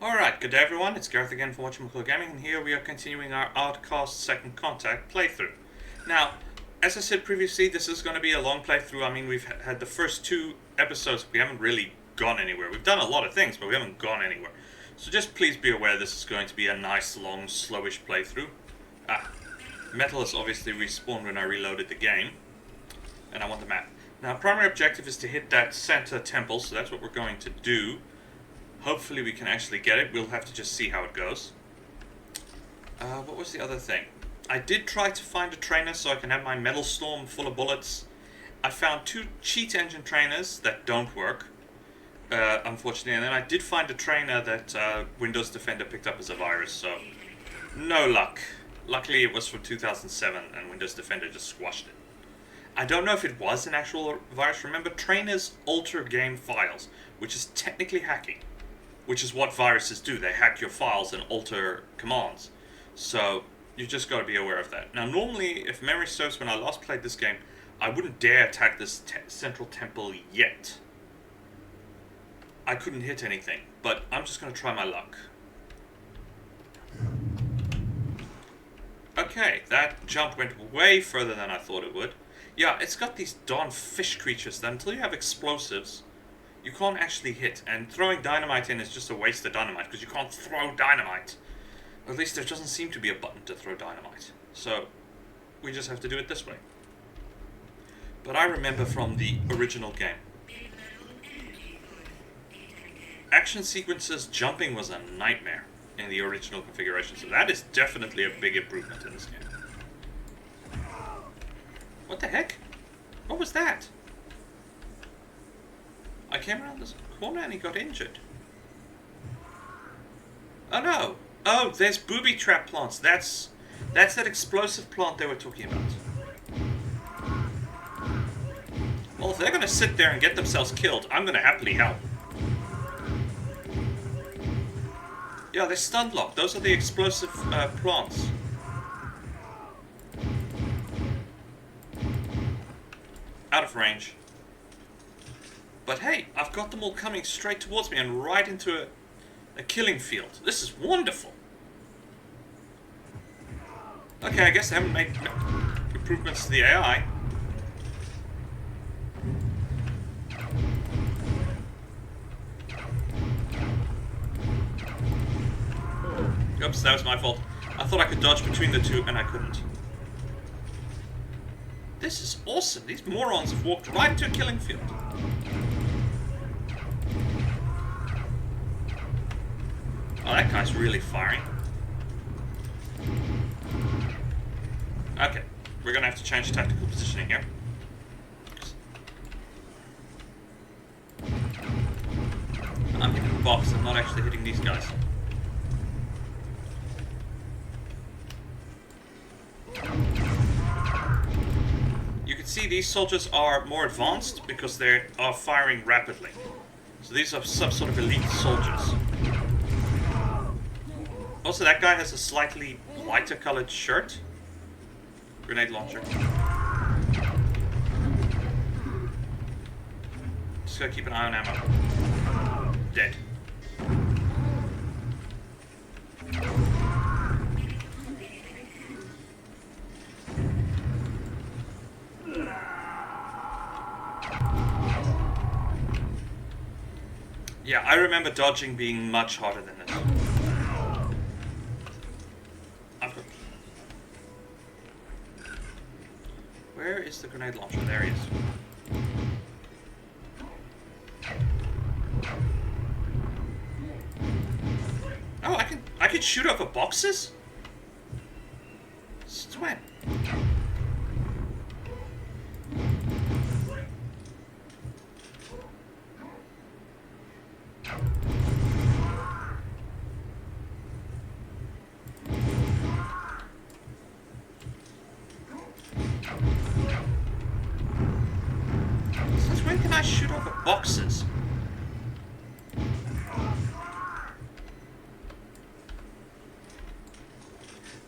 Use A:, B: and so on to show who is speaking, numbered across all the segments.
A: Alright, good day everyone, it's Gareth again from Watching Gaming, and here we are continuing our Outcast Second Contact playthrough. Now, as I said previously, this is going to be a long playthrough. I mean, we've had the first two episodes, we haven't really gone anywhere. We've done a lot of things, but we haven't gone anywhere. So just please be aware this is going to be a nice, long, slowish playthrough. Metal has obviously respawned when I reloaded the game, and I want the map. Now, primary objective is to hit that center temple, so that's what we're going to do. Hopefully we can actually get it. We'll have to just see how it goes. What was the other thing? I did try to find a trainer so I can have my metal storm full of bullets. I found two cheat engine trainers that don't work, unfortunately. And then I did find a trainer that Windows Defender picked up as a virus, so no luck. Luckily it was from 2007 and Windows Defender just squashed it. I don't know if it was an actual virus. Remember, trainers alter game files, which is technically hacking. Which is what viruses do. They hack your files and alter commands. So you just got to be aware of that. Now, normally, if memory serves, when I last played this game, I wouldn't dare attack this central temple yet. I couldn't hit anything, but I'm just going to try my luck. Okay, that jump went way further than I thought it would. Yeah, it's got these darn fish creatures that until you have explosives, you can't actually hit, and throwing dynamite in is just a waste of dynamite, because you can't throw dynamite. Or at least there doesn't seem to be a button to throw dynamite. So, we just have to do it this way. But I remember from the original game, action sequences jumping was a nightmare in the original configuration, so that is definitely a big improvement in this game. What the heck? What was that? I came around this corner and he got injured. Oh no! Oh, there's booby trap plants. That's that explosive plant they were talking about. Well, if they're gonna sit there and get themselves killed, I'm gonna happily help. Yeah, they're stun locked. Those are the explosive plants. Out of range. But hey, I've got them all coming straight towards me and right into a killing field. This is wonderful. Okay, I guess I haven't made improvements to the AI. Oops, that was my fault. I thought I could dodge between the two and I couldn't. This is awesome. These morons have walked right into a killing field. Oh, that guy's really firing. Okay, we're gonna have to change tactical positioning here. I'm hitting the box, I'm not actually hitting these guys. You can see these soldiers are more advanced because they are firing rapidly. So these are some sort of elite soldiers. Also, that guy has a slightly lighter colored shirt. Grenade launcher. Just gotta keep an eye on ammo. Dead. Yeah, I remember dodging being much harder than this. Where is the grenade launcher? There he is. Oh, I can shoot over boxes? Since when? Since when can I shoot over boxes?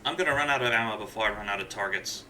A: I'm gonna run out of ammo before I run out of targets.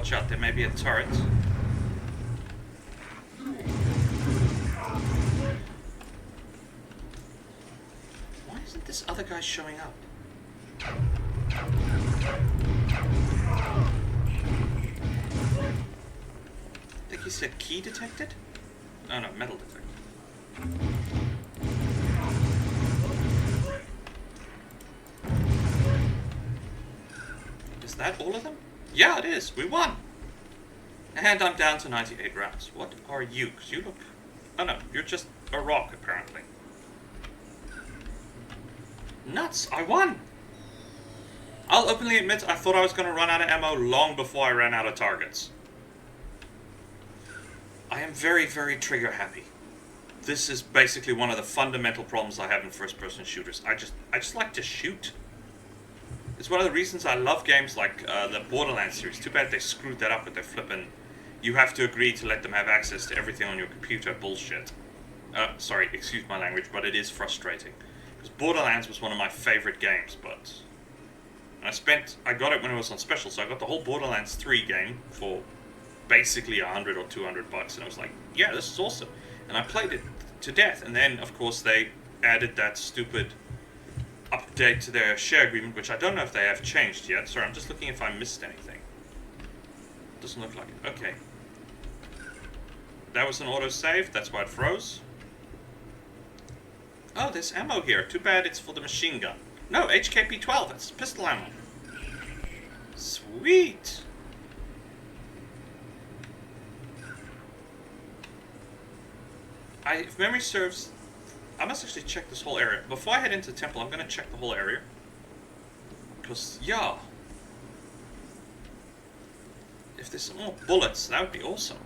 A: watch out, there may be a turret. Why isn't this other guy showing up? I think he said key detected? Oh no, metal detected. Is that all of them? Yeah, it is. We won! And I'm down to 98 rounds. What are you? 'Cause you look... Oh no, you're just a rock, apparently. Nuts! I won! I'll openly admit I thought I was going to run out of ammo long before I ran out of targets. I am very, very trigger happy. This is basically one of the fundamental problems I have in first-person shooters. I just like to shoot. It's one of the reasons I love games like the Borderlands series. Too bad they screwed that up with their flippin'... You have to agree to let them have access to everything on your computer bullshit. Sorry, excuse my language, but it is frustrating. Because Borderlands was one of my favorite games, but... I got it when it was on special, so I got the whole Borderlands 3 game for basically $100 or $200, and I was like, yeah, this is awesome. And I played it to death, and then, of course, they added that stupid update to their share agreement, which I don't know if they have changed yet. Sorry, I'm just looking if I missed anything. Doesn't look like it. Okay. That was an autosave, that's why it froze. Oh, there's ammo here. Too bad it's for the machine gun. No, HKP-12, that's pistol ammo. Sweet! If memory serves, I must actually check this whole area. Before I head into the temple, I'm going to check the whole area. Because, yeah. If there's some more bullets, that would be awesome.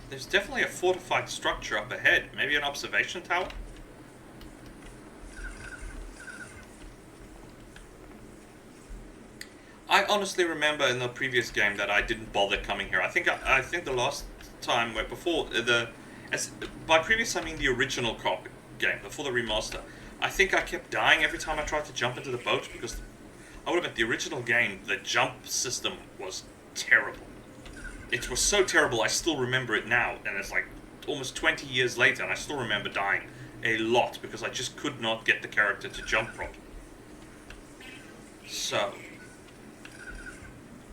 A: There's definitely a fortified structure up ahead. Maybe an observation tower? I honestly remember in the previous game that I didn't bother coming here. I think the last time, by previous I mean the original game, before the remaster, I think I kept dying every time I tried to jump into the boat because I would admit the original game, the jump system was terrible. It was so terrible I still remember it now, and it's like almost 20 years later and I still remember dying a lot because I just could not get the character to jump properly. So...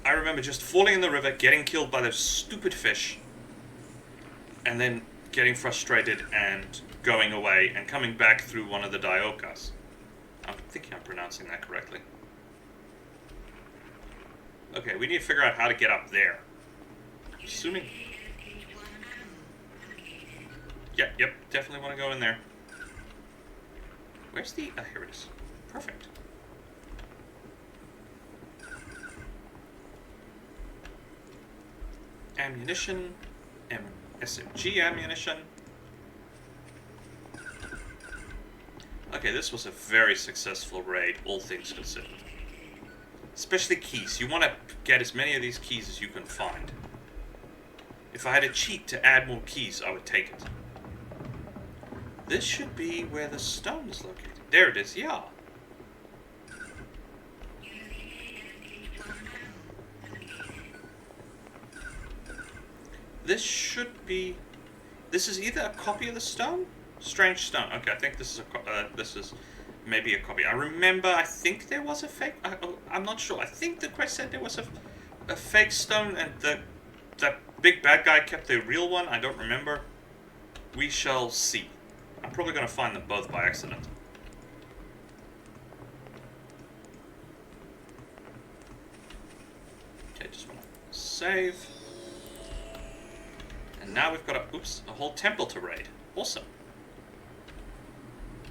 A: I remember just falling in the river, getting killed by those stupid fish, and then getting frustrated and going away and coming back through one of the Outcasts. I'm thinking I'm pronouncing that correctly. Okay, we need to figure out how to get up there. Assuming... Yeah, yep, definitely want to go in there. Where's the... here it is. Perfect. Ammunition, SMG ammunition. Okay, this was a very successful raid, all things considered. Especially keys. You want to get as many of these keys as you can find. If I had a cheat to add more keys, I would take it. This should be where the stone is located. There it is, yeah. This should be... This is either a copy of the stone? Strange stone. Okay, I think this is maybe a copy. I remember, I think there was a fake... I'm not sure. I think the quest said there was a fake stone and that big bad guy kept the real one. I don't remember. We shall see. I'm probably going to find them both by accident. Okay, just want to save. And now we've got a whole temple to raid. Awesome.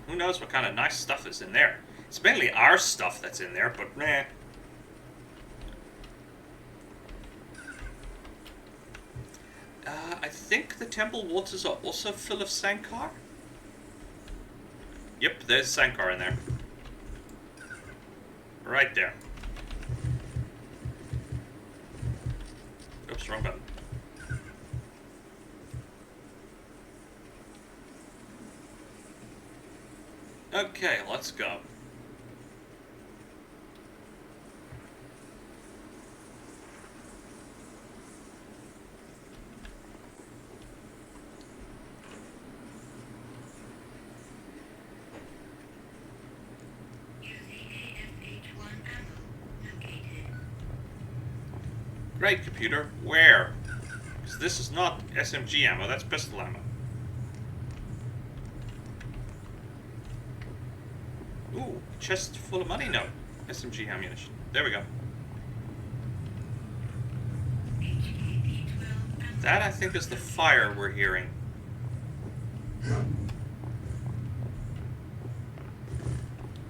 A: Who knows what kind of nice stuff is in there. It's mainly our stuff that's in there, but meh. I think the temple waters are also full of Sankar. Yep, there's Sankar in there. Right there. Oops, wrong button. Okay, let's go. Great, computer. Where? Because this is not SMG ammo, that's pistol ammo. Ooh, chest full of money? No. SMG ammunition. There we go. That, I think, is the fire we're hearing.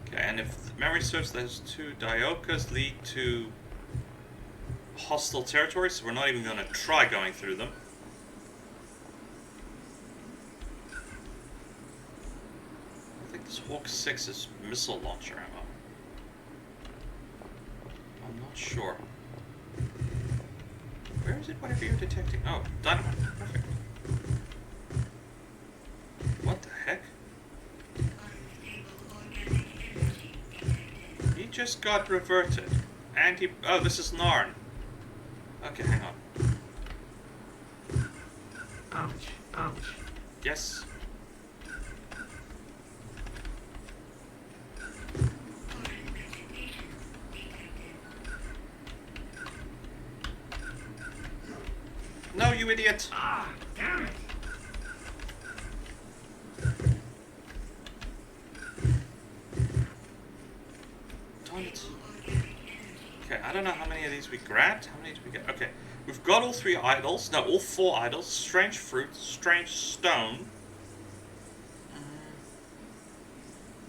A: Okay, and if memory serves, those two Diokas lead to hostile territory, so we're not even going to try going through them. I think this Hawk 6 is missile launcher ammo. I'm not sure. Where is it? Whatever you're detecting. Oh, dynamite. Perfect. What the heck? He just got reverted. And he... Oh, this is Narn. Okay, hang on.
B: Ouch, ouch.
A: Yes. No, you idiot!
B: Ah, damn it!
A: Darn it. Okay, I don't know how many of these we grabbed. How many did we get? Okay, we've got all 3 idols. No, all 4 idols. Strange fruit, strange stone,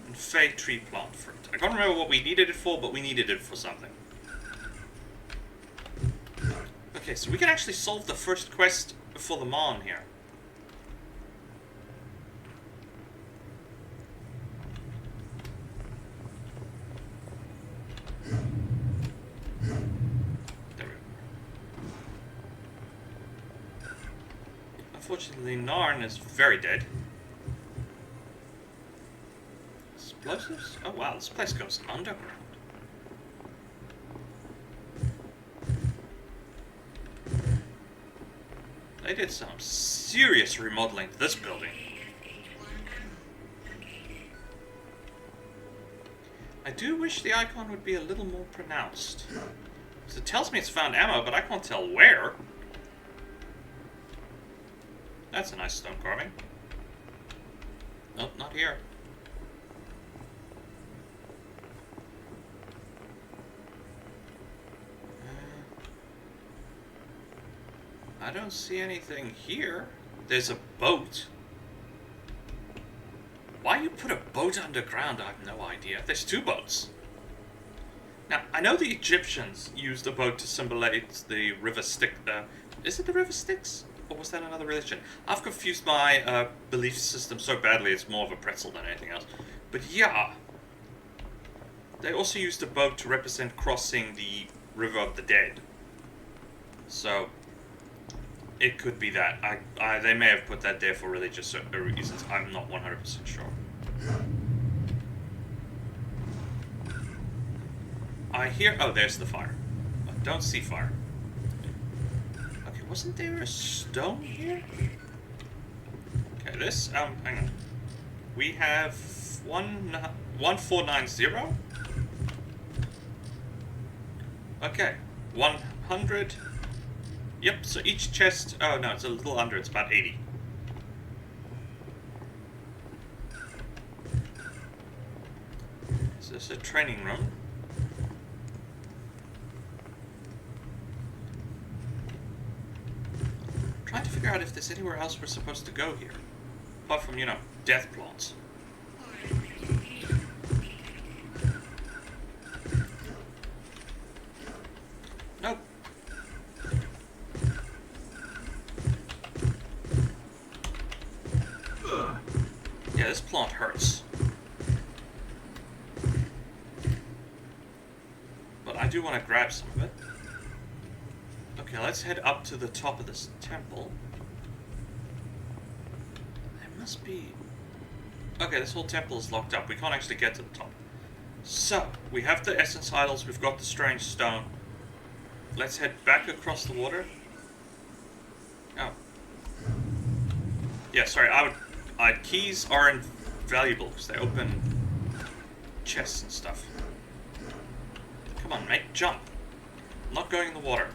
A: and fey tree plant fruit. I can't remember what we needed it for, but we needed it for something. Okay, so we can actually solve the first quest for the Mon here. There we go. Unfortunately, Narn is very dead. Explosives? Oh wow, this place goes underground. They did some serious remodeling to this building. I do wish the icon would be a little more pronounced. Because it tells me it's found ammo, but I can't tell where. That's a nice stone carving. Nope, not here. I don't see anything here. There's a boat. Why you put a boat underground, I have no idea. There's 2 boats. Now, I know the Egyptians used a boat to symbolize the river Styx. Is it the river Styx? Or was that another religion? I've confused my belief system so badly it's more of a pretzel than anything else. But yeah. They also used a boat to represent crossing the River of the Dead. So... it could be that. They may have put that there for religious reasons. I'm not 100% sure. I hear... oh, there's the fire. I don't see fire. Okay, wasn't there a stone here? Okay, this... hang on. We have 1490. Okay, 100... Yep, so each chest... oh no, it's a little under, it's about 80. So this is a training room. Trying to figure out if there's anywhere else we're supposed to go here. Apart from, you know, death plots. Nope. Yeah, this plant hurts. But I do want to grab some of it. Okay, let's head up to the top of this temple. There must be... okay, this whole temple is locked up. We can't actually get to the top. So, we have the essence idols, we've got the strange stone. Let's head back across the water. Oh. Yeah, sorry, keys are invaluable because they open chests and stuff. Come on, mate, jump. I'm not going in the water.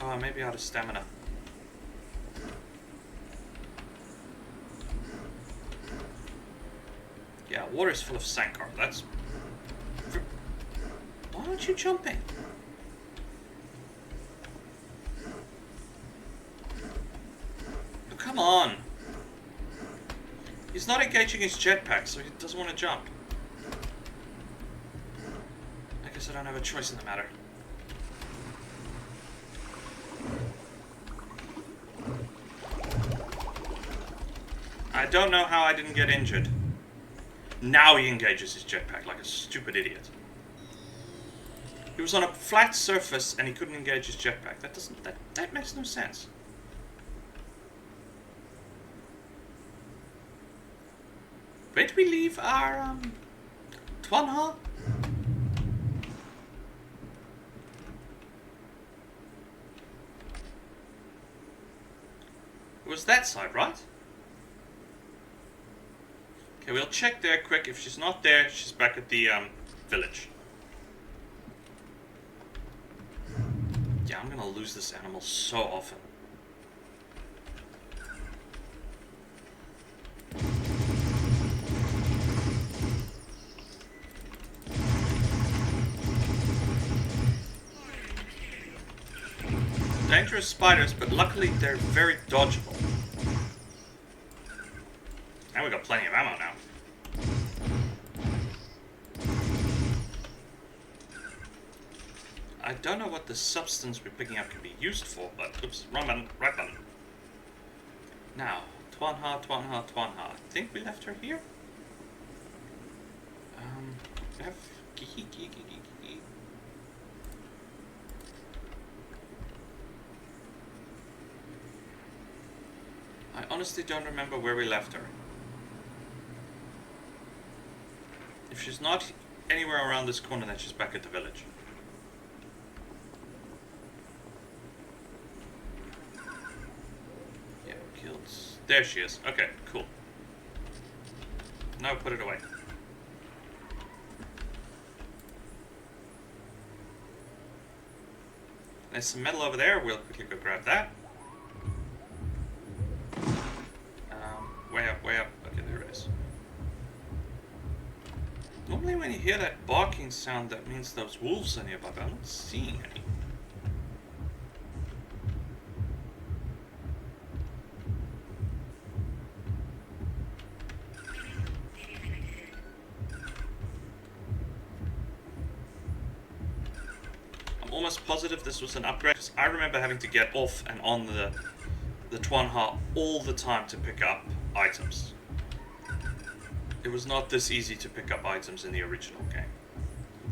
A: Oh, maybe out of stamina. Yeah, water is full of Sankar. That's... Why aren't you jumping? Oh, come on. He's not engaging his jetpack, so he doesn't want to jump. I guess I don't have a choice in the matter. I don't know how I didn't get injured. Now he engages his jetpack like a stupid idiot. He was on a flat surface and he couldn't engage his jetpack. That makes no sense. Where did we leave our Twanha? It was that side, right? Okay, we'll check there quick. If she's not there, she's back at the village. Yeah, I'm gonna lose this animal so often. Dangerous spiders, but luckily they're very dodgeable. And we got plenty of ammo now. I don't know what the substance we're picking up can be used for, but oops, wrong button, right button. Now, Twanha. I think we left her here. We have I honestly don't remember where we left her. If she's not anywhere around this corner, then she's back at the village. Yeah, killed. There she is. Okay, cool. Now put it away. There's some metal over there. We'll quickly go grab that. Way up. Okay, there it is. Normally when you hear that barking sound, that means those wolves are nearby, but I'm not seeing any. I'm almost positive this was an upgrade, because I remember having to get off and on the Twanha all the time to pick up items. It was not this easy to pick up items in the original game.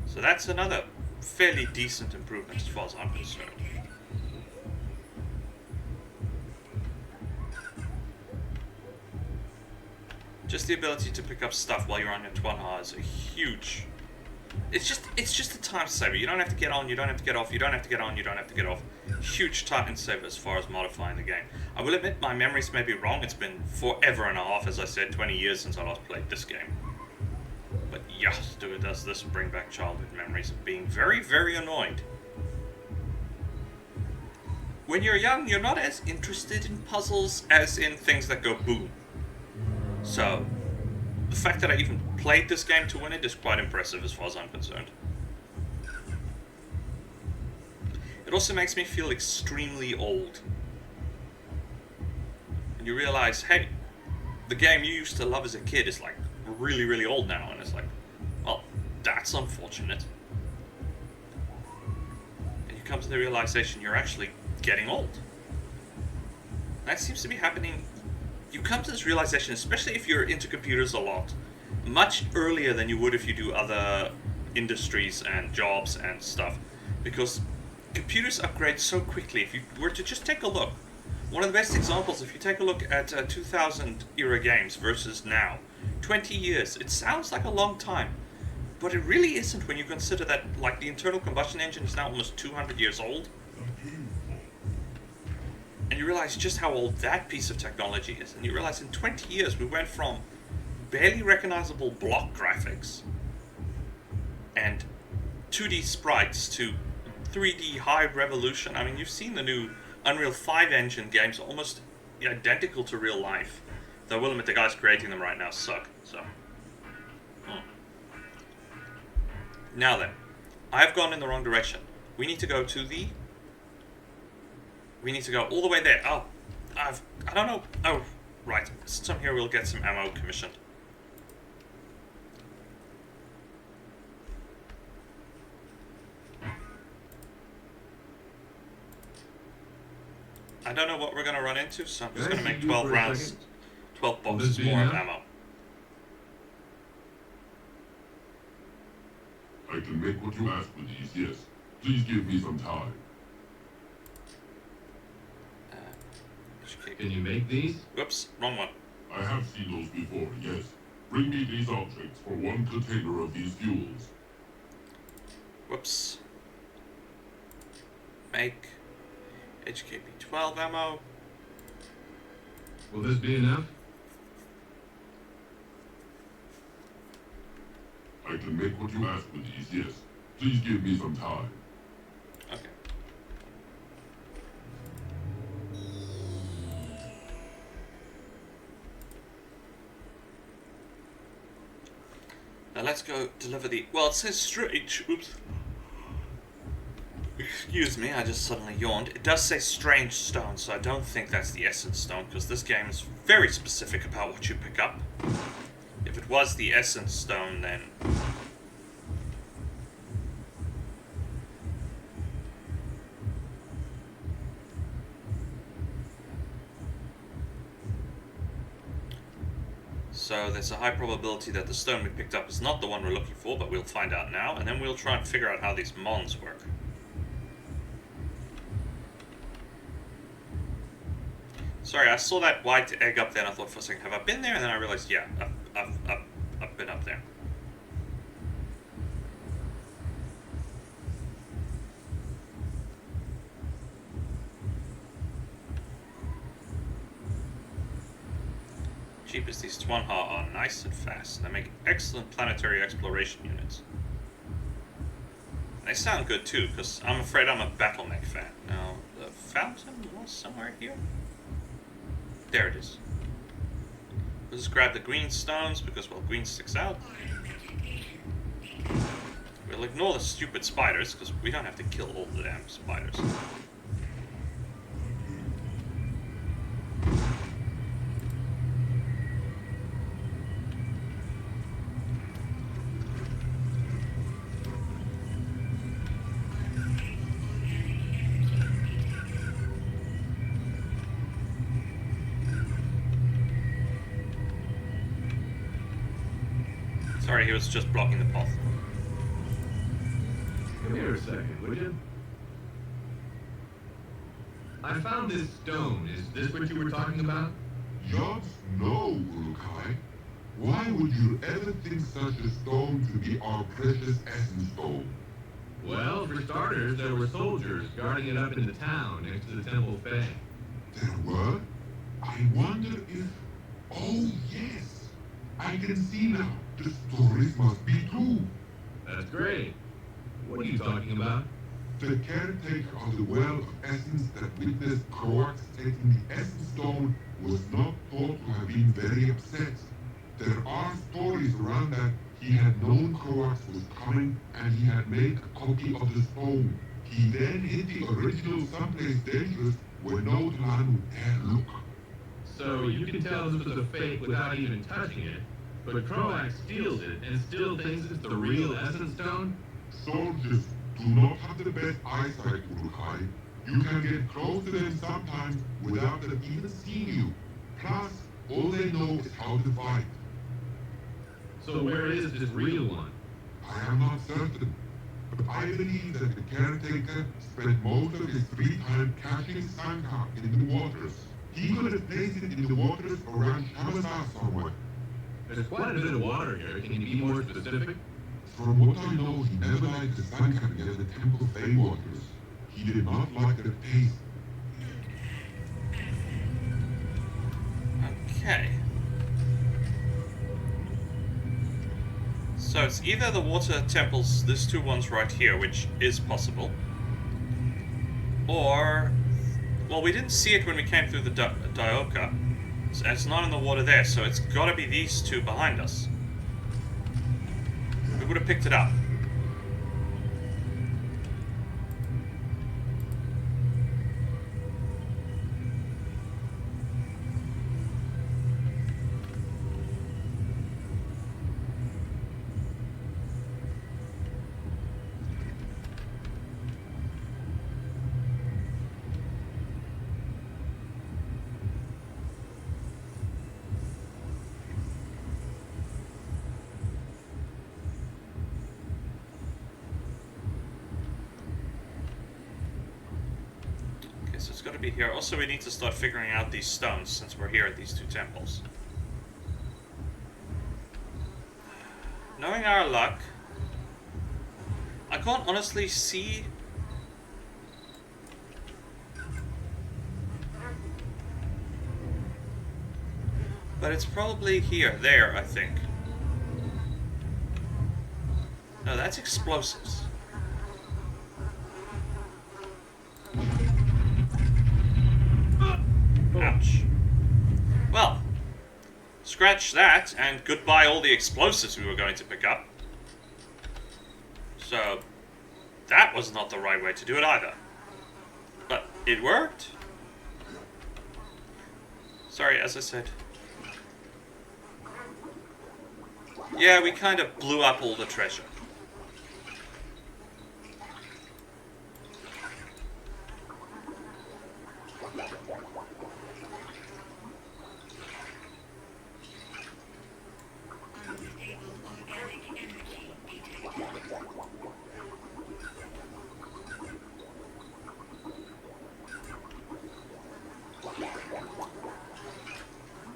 A: So that's another fairly decent improvement as far as I'm concerned. Just the ability to pick up stuff while you're on your Twanha is a huge... It's just a time saver. You don't have to get on, you don't have to get off, you don't have to get on, you don't have to get off. Huge time saver as far as modifying the game. I will admit my memories may be wrong. It's been forever and a half, as I said, 20 years since I last played this game. But yes, does this bring back childhood memories of being very, very annoyed. When you're young, you're not as interested in puzzles as in things that go boom. So, the fact that I even played this game to win it is quite impressive as far as I'm concerned. It also makes me feel extremely old. And you realize, hey, the game you used to love as a kid is like really, really old now, and it's like, well, that's unfortunate. And you come to the realization you're actually getting old. That seems to be happening. You come to this realization, especially if you're into computers a lot, much earlier than you would if you do other industries and jobs and stuff, because computers upgrade so quickly. If you were to just take a look, one of the best examples, if you take a look at 2000 era games versus now, 20 years, it sounds like a long time, but it really isn't when you consider that, like, the internal combustion engine is now almost 200 years old. And you realize just how old that piece of technology is. And you realize in 20 years we went from barely recognizable block graphics and 2D sprites to 3D high resolution. I mean, you've seen the new Unreal 5 engine games, almost identical to real life. Though I will admit the guys creating them right now suck. So, now then, I've gone in the wrong direction. We need to go to the. We need to go all the way there. Oh, I don't know. Oh, right. Some here we'll get some ammo commissioned. I don't know what we're going to run into, so I'm just going to make 12 rounds, 12 boxes more of ammo.
C: I can make what you ask for these, yes. Please give me some time.
D: Can you make these?
A: Whoops, wrong one.
C: I have seen those before, yes. Bring me these objects for 1 container of these fuels.
A: Whoops. Make HKP 12 ammo.
D: Will this be enough?
C: I can make what you ask for these, yes. Please give me some time.
A: Okay. Now let's go deliver the. Well, it says strange. Oops. Excuse me, I just suddenly yawned. It does say strange stone, so I don't think that's the essence stone, because this game is very specific about what you pick up. If it was the essence stone, then. So there's a high probability that the stone we picked up is not the one we're looking for, but we'll find out now, and then we'll try and figure out how these mons work. Sorry, I saw that white egg up there and I thought for a second, have I been there? And then I realized, yeah, I've been up there. Jeepers, these Twanha are nice and fast. They make excellent planetary exploration units. They sound good too, because I'm afraid I'm a battle mech fan. Now, the fountain was somewhere here? There it is. We'll just grab the green stones, because, well, green sticks out. We'll ignore the stupid spiders, because we don't have to kill all the damn spiders. Sorry, he was just blocking the path.
D: Come here a second, would you? I found this stone. Is this what you were talking about?
C: Yods, no, Urukai. Why would you ever think such a stone to be our precious essence stone?
D: Well, for starters, there were soldiers guarding it up in the town next to the Temple Fae.
C: There were? I wonder if... Oh, yes! I can see now. The stories must be true.
D: That's great. What are you talking about?
C: The caretaker of the Well of Essence that witnessed Croax taking the Essence Stone was not thought to have been very upset. There are stories around that he had known Croax was coming and he had made a copy of the stone. He then hid the original someplace dangerous where no Talan would dare look.
D: So you can tell this was a fake without even touching it, but Croax steals it and still thinks it's the real Essence Stone?
C: Soldiers do not have the best eyesight, Urukai. You can get close to them sometimes without them even seeing you. Plus, all they know is how to fight.
D: So where is this real one?
C: I am not certain, but I believe that the caretaker spent most of his free time catching Sanka in the waters. He could have placed it in the waters around Shamazar somewhere.
D: There's quite a bit of water here. Can you be more specific?
C: From what I know, he never liked the Sanka near the Temple Fae waters. He did not like their taste.
A: Okay. So it's either the water temples, these two ones right here, which is possible, Or, well, we didn't see it when we came through the Dioka. It's not in the water there, so it's got to be these two behind us. We would have picked it up. So it's got to be here. Also, we need to start figuring out these stones since we're here at these two temples. Knowing our luck, I can't honestly see. But it's probably here, there, I think. No, that's explosives. Ouch. Well, scratch that, and goodbye all the explosives we were going to pick up. So, that was not the right way to do it either. But it worked. Sorry, as I said. Yeah, we kind of blew up all the treasure.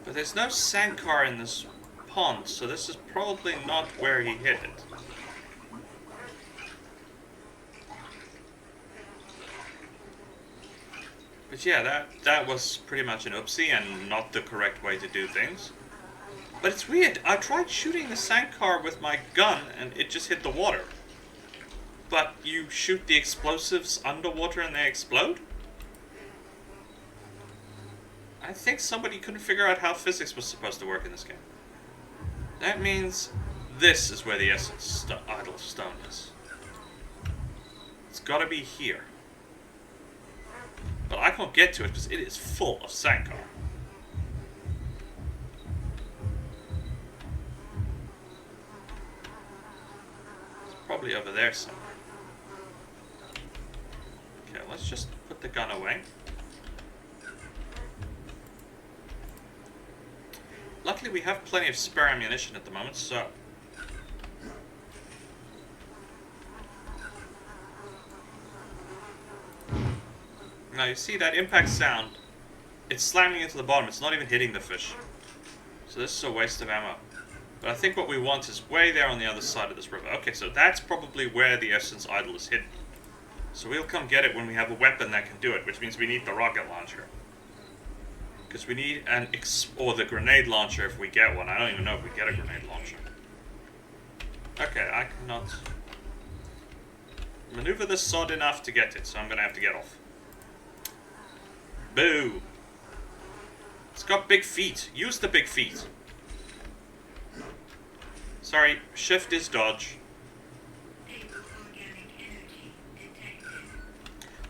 A: But there's no Sankar in this pond, so this is probably not where he hid it. But yeah, that was pretty much an oopsie and not the correct way to do things. But it's weird, I tried shooting the Sankar with my gun and it just hit the water. But you shoot the explosives underwater and they explode? I think somebody couldn't figure out how physics was supposed to work in this game. That means this is where the Essence Idol Stone is. It's gotta be here. But I can't get to it because it is full of Sankar. It's probably over there somewhere. Okay, let's just put the gun away. Luckily, we have plenty of spare ammunition at the moment, so... Now, you see that impact sound? It's slamming into the bottom, it's not even hitting the fish. So this is a waste of ammo. But I think what we want is way there on the other side of this river. Okay, so that's probably where the Essence Idol is hidden. So we'll come get it when we have a weapon that can do it, which means we need the rocket launcher. Because we need or the grenade launcher if we get one. I don't even know if we get a grenade launcher. Okay, I cannot maneuver this sod enough to get it, so I'm going to have to get off. Boo! It's got big feet. Use the big feet. Sorry, shift is dodge.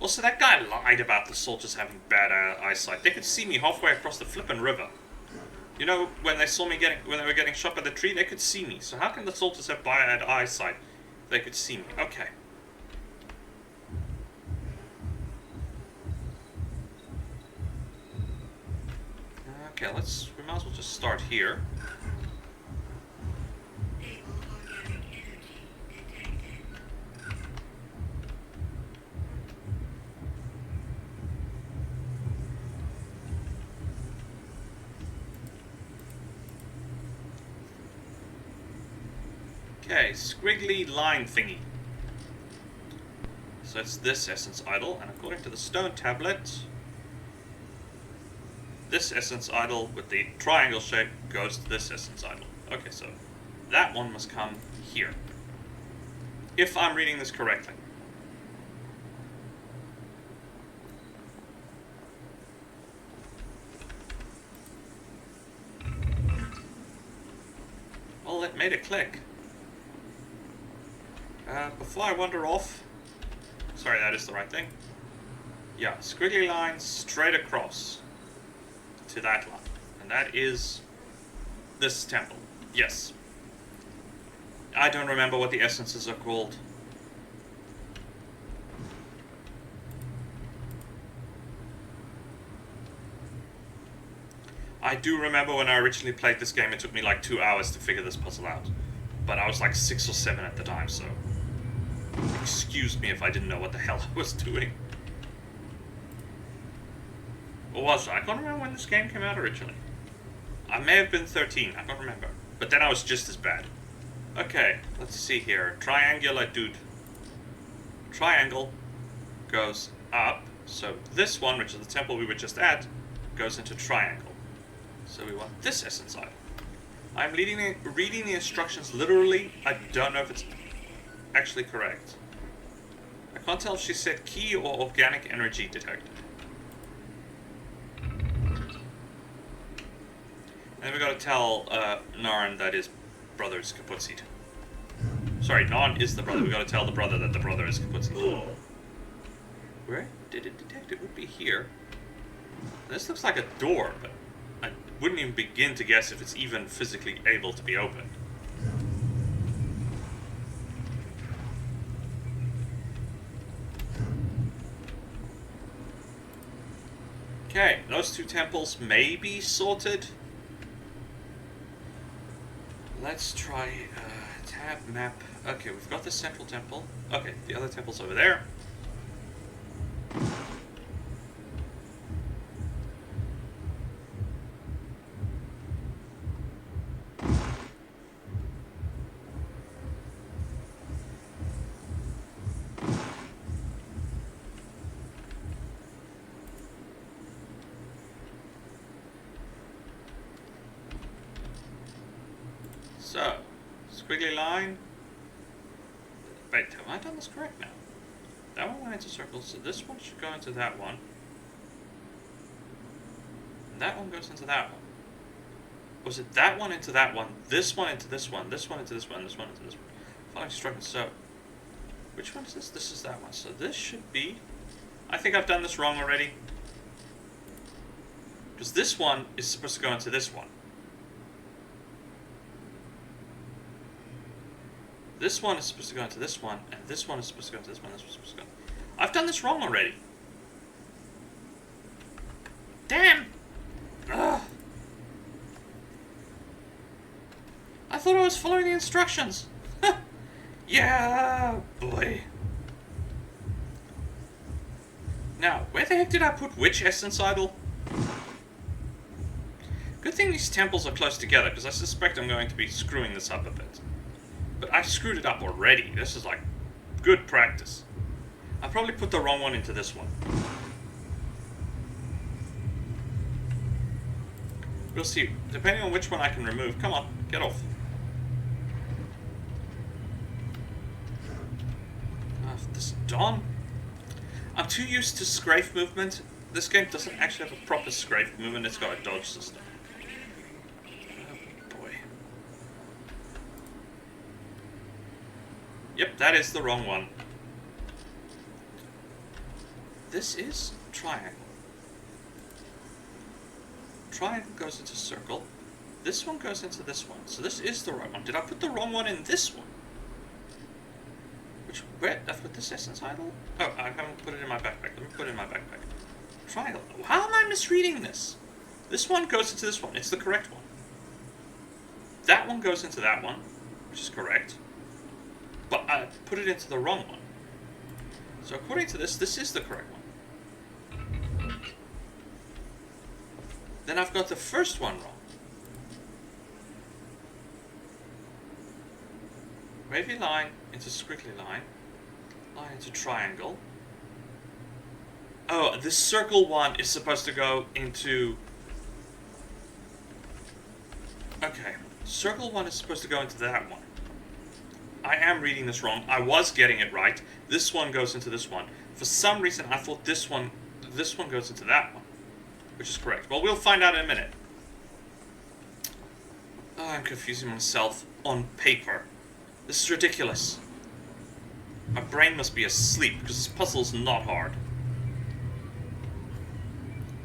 A: Also, that guy lied about the soldiers having bad eyesight. They could see me halfway across the flippin' river. You know, when they saw me when they were getting shot by the tree, they could see me. So how can the soldiers have bad eyesight? They could see me. Okay. Okay, we might as well just start here. Okay, squiggly line thingy. So it's this Essence Idol, and according to the stone tablet, this Essence Idol with the triangle shape goes to this Essence Idol. Okay, so that one must come here. If I'm reading this correctly. it made it click. Before I wander off... Sorry, that is the right thing. Yeah, squiggly line straight across to that line. And that is this temple. Yes. I don't remember what the essences are called. I do remember when I originally played this game, it took me like 2 hours to figure this puzzle out. But I was like 6 or 7 at the time, so... excuse me if I didn't know what the hell I was doing. Or was I? I can't remember when this game came out originally. I may have been 13, I can't remember. But then I was just as bad. Okay, let's see here. Triangular dude. Triangle goes up. So this one, which is the temple we were just at, goes into triangle. So we want this essence item. I'm reading the instructions literally. I don't know if it's actually correct. I can't tell if she said key or organic energy detector. And we gotta tell Narn that his brother is Kaputsid. Sorry, Narn is the brother. We gotta tell the brother that the brother is Kaputsid. Where did it detect? It would be here. This looks like a door, but I wouldn't even begin to guess if it's even physically able to be opened. Okay, those two temples may be sorted. Let's try tab map. Okay, we've got the central temple. Okay, the other temple's over there. So, squiggly line. Wait, have I done this correct now? That one went into circles, so this one should go into that one. And that one goes into that one. Was it that one into that one, this one into this one, this one into this one, this one into this one? Following instructions, so... which one is this? This is that one. So this should be... I think I've done this wrong already. Because this one is supposed to go into this one. This one is supposed to go into this one, and this one is supposed to go into this one, this one's supposed to go... I've done this wrong already. Damn! Ugh. I thought I was following the instructions. Yeah, boy. Now, where the heck did I put which essence idol? Good thing these temples are close together, because I suspect I'm going to be screwing this up a bit. But I screwed it up already. This is like good practice. I probably put the wrong one into this one. We'll see. Depending on which one I can remove. Come on, get off. This dawn. I'm too used to strafe movement. This game doesn't actually have a proper strafe movement. It's got a dodge system. Yep, that is the wrong one. This is triangle. Triangle goes into circle. This one goes into this one. So this is the right one. Did I put the wrong one in this one? Where? I put this essence idol? Oh, I haven't put it in my backpack. Let me put it in my backpack. Triangle. How am I misreading this? This one goes into this one. It's the correct one. That one goes into that one, which is correct. But I put it into the wrong one. So according to this, this is the correct one. Then I've got the first one wrong. Wavy line into squiggly line. Line into triangle. Oh, this circle one is supposed to go into... Okay. Circle one is supposed to go into that one. I am reading this wrong. I was getting it right. This one goes into this one. For some reason, I thought this one goes into that one, which is correct. Well, we'll find out in a minute. Oh, I'm confusing myself. on paper. This is ridiculous. My brain must be asleep, because this puzzle's not hard.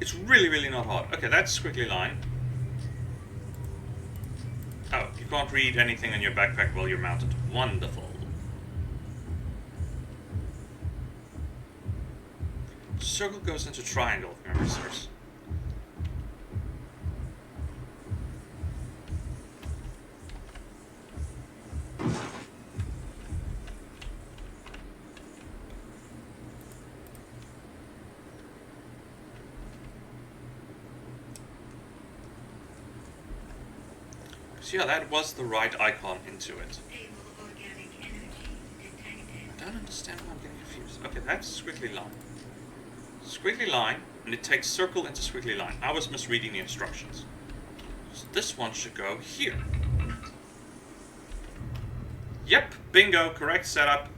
A: It's really, really not hard. Okay, that's squiggly line. Oh, you can't read anything on your backpack while you're mounted. Wonderful. Circle goes into triangle, if memory serves. So yeah, that was the right icon into it. I don't understand why I'm getting confused. Okay, that's squiggly line. Squiggly line, and it takes circle into squiggly line. I was misreading the instructions. So this one should go here. Yep, bingo, correct setup.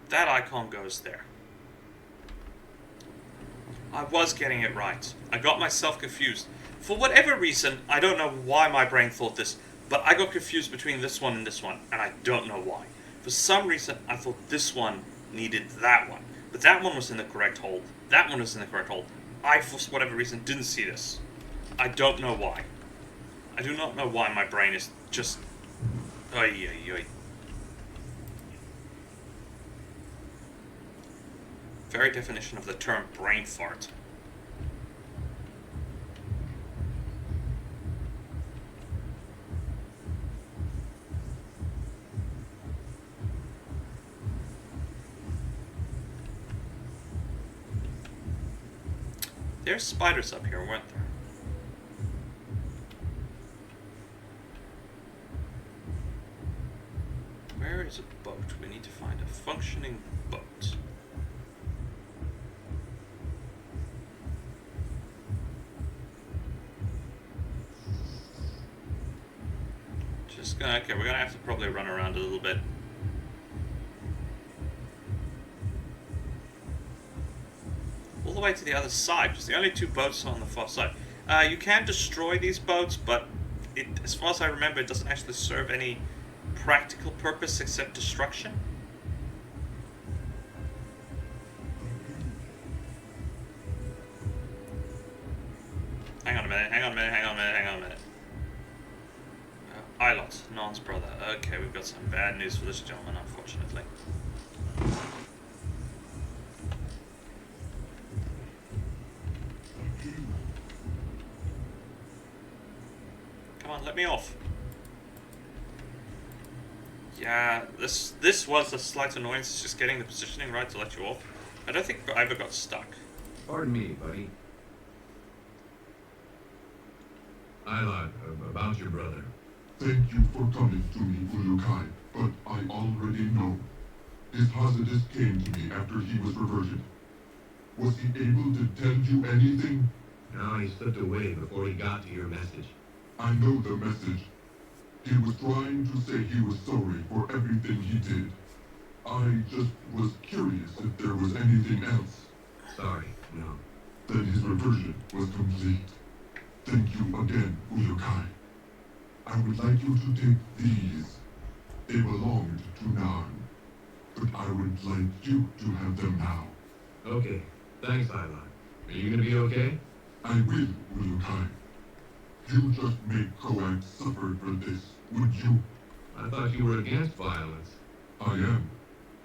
A: That icon goes there. I was getting it right. I got myself confused. For whatever reason, I don't know why my brain thought this, but I got confused between this one and this one, and I don't know why. For some reason, I thought this one needed that one, but that one was in the correct hole. That one was in the correct hole. I, for whatever reason, didn't see this. I don't know why. I do not know why my brain is just... Oy, oy, oy. Very definition of the term brain fart. There's spiders up here, weren't there? Where is a boat? We need to find a functioning boat. Just gonna, okay, we're gonna have to probably run around a little bit. All the way to the other side, because the only two boats are on the far side. You can destroy these boats, but it, as far as I remember, it doesn't actually serve any practical purpose except destruction. Hang on a minute, hang on a minute, hang on a minute, hang on a minute. Ilot, Non's brother. Okay, we've got some bad news for this gentleman, unfortunately. Come on, let me off. Yeah, this was a slight annoyance, it's just getting the positioning right to let you off. I don't think I ever got stuck.
D: Pardon me, buddy. Ilot, about your brother.
C: Thank you for coming to me, Ulukai, but I already know. His hazardous came to me after he was reverted. Was he able to tell you anything?
D: No, he slipped away before he got to your message.
C: I know the message. He was trying to say he was sorry for everything he did. I just was curious if there was anything else.
D: Sorry, no.
C: Then his reversion was complete. Thank you again, Ulukai. I would like you to take these. They belonged to Nan, but I would like you to have them now.
D: Okay, thanks, Ilot. Are you gonna be okay?
C: I will, Ulukai. You just made Koak suffer for this, would you?
D: I thought you were against violence.
C: I am,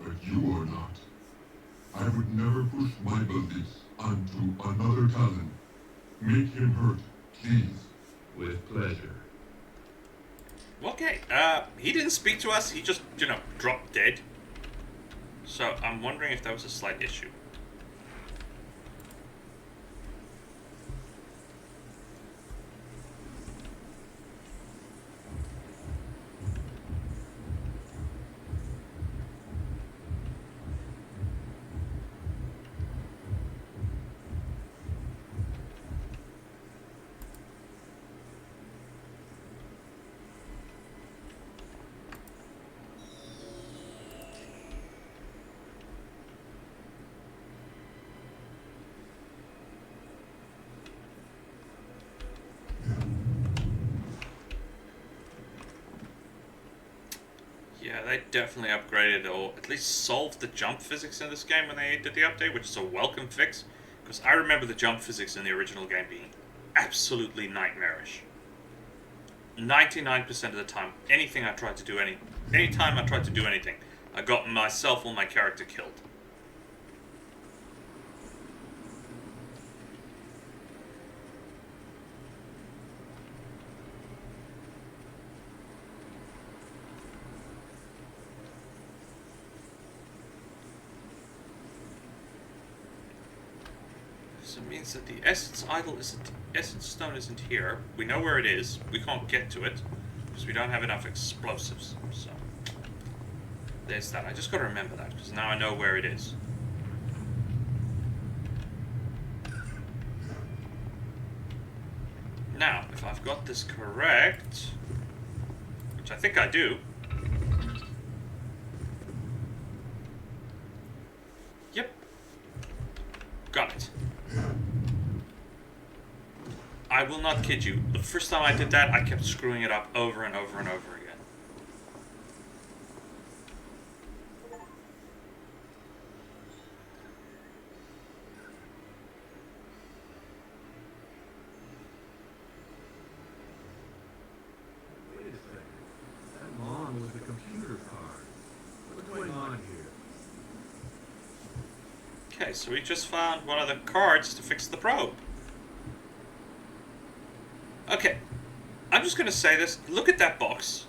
C: but you are not. I would never push my beliefs onto another Talon. Make him hurt, please.
D: With pleasure.
A: Okay, he didn't speak to us, he just, dropped dead. So I'm wondering if that was a slight issue. they definitely upgraded or at least solved the jump physics in this game when they did the update, which is a welcome fix. Because I remember the jump physics in the original game being absolutely nightmarish. 99% of the time, anything I tried to do, anytime I tried to do anything, I got myself or my character killed. So it means that the essence stone isn't here. We know where it is. We can't get to it because we don't have enough explosives. So there's that. I just got to remember that because now I know where it is. Now, if I've got this correct, which I think I do. Yep. Got it. I will not kid you. The first time I did that, I kept screwing it up over and over and over again.
D: Wait a second. That lawn was the computer card. What's going on here?
A: Okay, so we just found one of the cards to fix the probe. Okay, I'm just going to say this. Look at that box.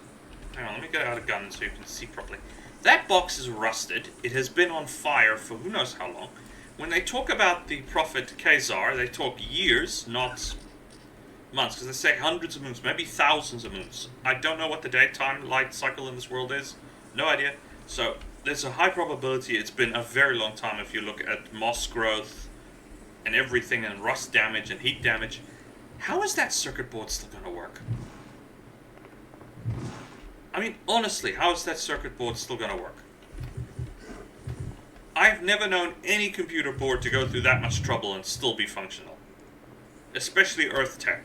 A: Hang on, let me get out a gun so you can see properly. That box is rusted. It has been on fire for who knows how long. When they talk about the Prophet Khazar, they talk years, not months, because they say hundreds of moons, maybe thousands of moons. I don't know what the daytime light cycle in this world is. No idea. So there's a high probability it's been a very long time if you look at moss growth and everything and rust damage and heat damage. How is that circuit board still going to work? I mean, honestly, how is that circuit board still going to work? I've never known any computer board to go through that much trouble and still be functional. Especially Earth Tech.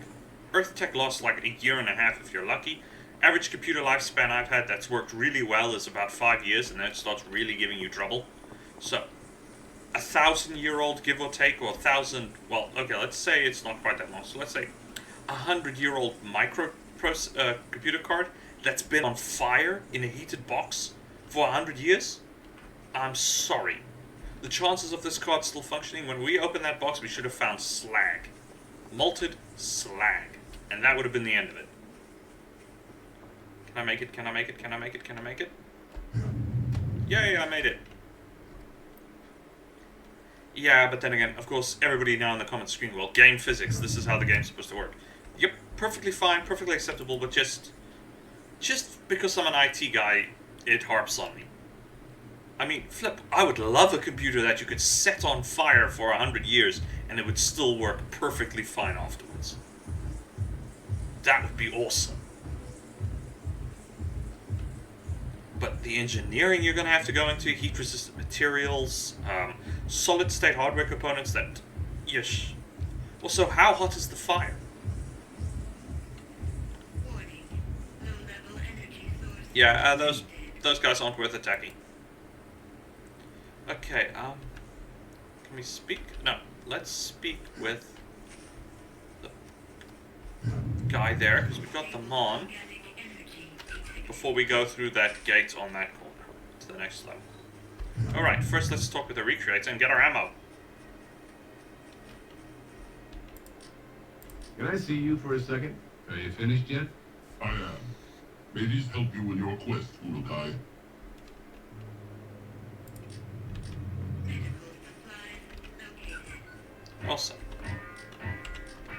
A: Earth Tech lasts like a year and a half if you're lucky. Average computer lifespan I've had that's worked really well is about 5 years, and then it starts really giving you trouble. So, 1,000-year-old, give or take, or 1,000, well, okay, let's say it's not quite that long, so let's say 100-year-old computer card that's been on fire in a heated box for 100 years? I'm sorry. The chances of this card still functioning, when we opened that box, we should have found slag. Malted slag. And that would have been the end of it. Can I make it? Can I make it? Can I make it? Can I make it? Yay, I made it. Yeah, but then again, of course, everybody now in the comment screen, well, game physics, this is how the game's supposed to work. Yep, perfectly fine, perfectly acceptable, but just because I'm an IT guy, it harps on me. I mean, flip, I would love a computer that you could set on fire for 100 years and it would still work perfectly fine afterwards. That would be awesome. But the engineering you're going to have to go into, heat-resistant materials, solid-state hardware components that... Yeesh. Also, how hot is the fire?
B: Warning. Low-level energy source.
A: Yeah, those guys aren't worth attacking. Okay, can we speak? No, let's speak with the guy there, because we've got them on.
B: Organic energy detected.
A: Before we go through that gate on that corner to the next level. Alright, first let's talk with the recreator and get our ammo.
D: Can I see you for a second? Are you finished yet?
C: I am. May this help you in your quest, Urukai.
B: Medical supplies located.
A: Awesome.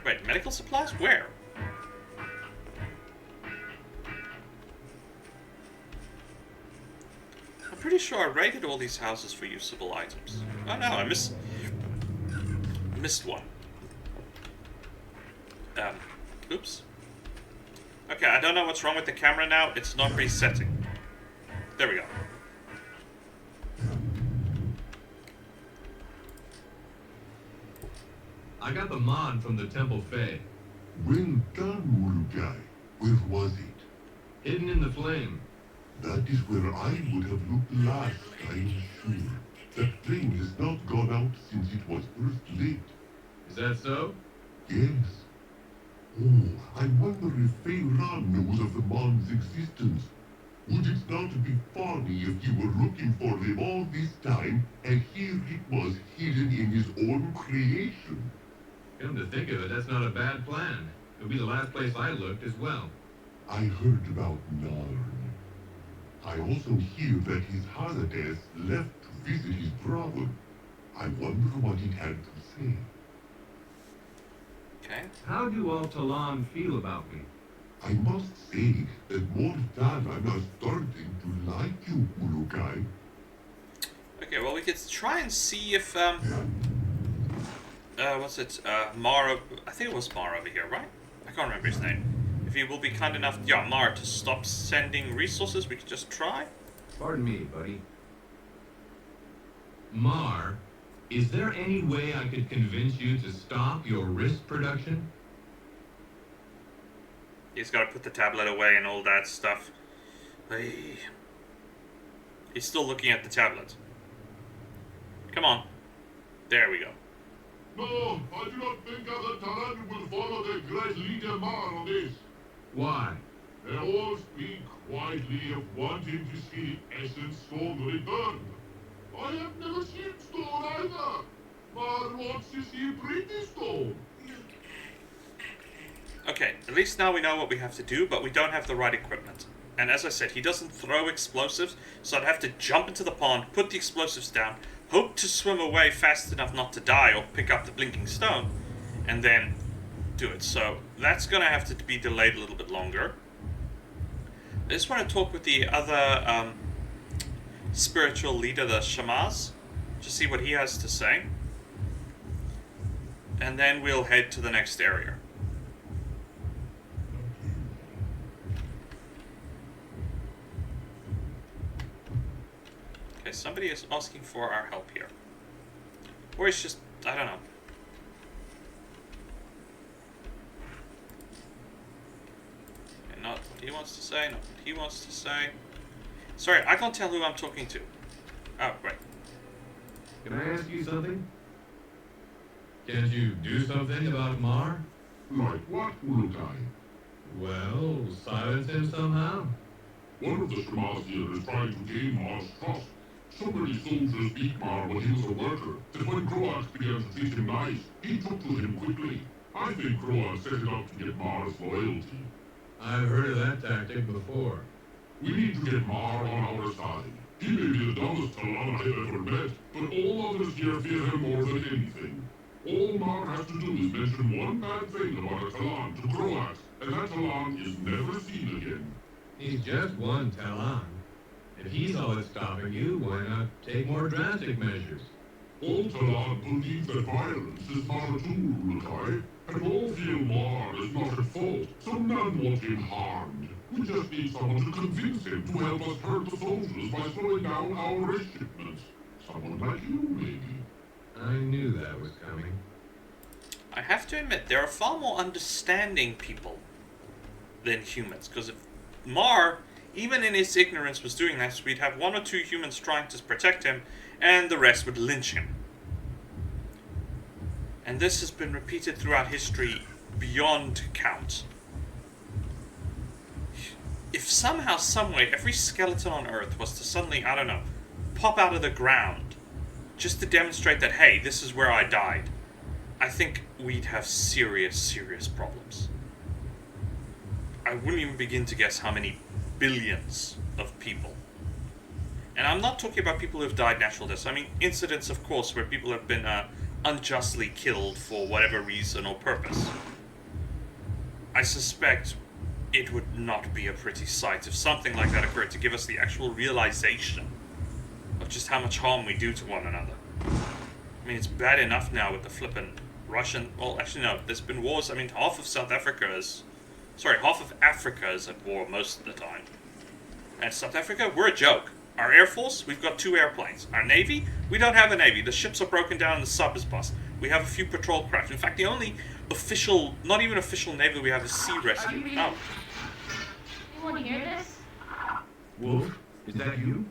A: Wait, medical supplies? Where? I'm pretty sure I raided all these houses for usable items. Oh no, I missed one. Oops. Okay, I don't know what's wrong with the camera now. It's not resetting. There we go.
D: I got the mod from the Temple Fae.
C: Well done, Urukai. Where was it?
D: Hidden in the flame.
C: That is where I would have looked last, I am sure. That flame has not gone out since it was first lit.
D: Is that so?
C: Yes. Oh, I wonder if Feyran knows of the Mon's existence. Would it not be funny if you were looking for them all this time, and here it was hidden in his own creation?
D: Come to think of it, that's not a bad plan. It'll be the last place I looked as well.
C: I heard about Narn. I also hear that his Hazades left to visit his brother. I wonder what it had to say.
A: Okay.
D: How do all Talon feel about me?
C: I must say that Mordanan are starting to like you, Urukai.
A: Okay, well, we could try and see if, what's it, Mara, I think it was Mara over here, right? I can't remember his name. If he will be kind enough, yeah, Mara, to stop sending resources, we could just try.
D: Pardon me, buddy. Mar, is there any way I could convince you to stop your wrist production?
A: He's got to put the tablet away and all that stuff. Hey. He's still looking at the tablet. Come on. There we go.
C: No, I do not think other Taran will follow their great leader Mar on this.
D: Why?
C: They all speak quietly of wanting to see the Essence Stone returned. I have never seen Stone either. Mar wants to see Pretty Stone.
A: Okay, at least now we know what we have to do, but we don't have the right equipment. And as I said, he doesn't throw explosives, so I'd have to jump into the pond, put the explosives down, hope to swim away fast enough not to die or pick up the blinking stone, and then do it. So that's going to have to be delayed a little bit longer. I just want to talk with the other spiritual leader, the Shamaz, to see what he has to say. And then we'll head to the next area. Okay, somebody is asking for our help here. Or it's just, I don't know. Okay, not what he wants to say, not what he wants to say. Sorry, I can't tell who I'm talking to. Oh, right.
D: Can I ask you something? Can't you do something about Mar?
C: Like what, Urukai?
D: Well, silence him somehow?
C: One of the Shamas here is trying to gain Mar's trust. So many soldiers beat Mar when he was a worker that when Croax began to treat him nice, he took to him quickly. I think Croax set it up to get Mar's loyalty.
D: I've heard of that tactic before.
C: We need to get Mar on our side. He may be the dumbest Talon I've ever met, but all others here fear him more than anything. All Mar has to do is mention one bad thing about a Talon to Croax, and that Talon is never seen again.
D: He's just one Talon. If he's always stopping you, why not take more drastic measures?
C: All Talon believe that violence is not a tool, Urukai, and all feel Mar is not at fault, so none want him harmed. We just need someone to convince him to help us hurt the soldiers by slowing down our shipments. Someone like you, maybe.
D: I knew that was coming.
A: I have to admit, there are far more understanding people than humans, because if Mar, even in his ignorance, was doing this, we'd have one or two humans trying to protect him, and the rest would lynch him. And this has been repeated throughout history beyond count. If somehow, someway, every skeleton on Earth was to suddenly, I don't know, pop out of the ground, just to demonstrate that, hey, this is where I died, I think we'd have serious, serious problems. I wouldn't even begin to guess how many billions of people. And I'm not talking about people who've died natural deaths. I mean incidents, of course, where people have been unjustly killed for whatever reason or purpose. I suspect it would not be a pretty sight if something like that occurred, to give us the actual realization of just how much harm we do to one another. I mean, it's bad enough now with the flippin' Russian... Well, actually, no. There's been wars. I mean, half of Africa is at war most of the time. And South Africa, we're a joke. Our Air Force, we've got 2 airplanes. Our Navy, we don't have a Navy. The ships are broken down and the sub is bust. We have a few patrol craft. In fact, the only official, not even official Navy we have is sea rescue. Oh.
E: You want to hear this? Wolf, is that you?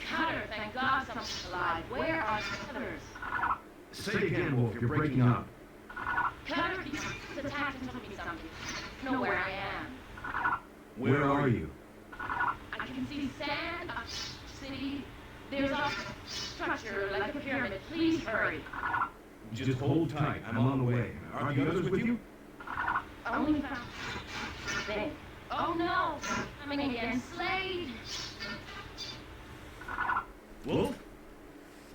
F: Cutter, thank God something's alive. Where are the Cutters?
E: Say again, Wolf, you're breaking up.
F: Cutter, these attacking told me something. Know where I am.
E: Where are you?
F: I can see sand, a city. There's a structure like a pyramid. Please hurry.
E: Just hold tight, I'm on the way. Are the others with you?
F: Only found. Then. Oh no! Coming again. Slade!
E: Wolf?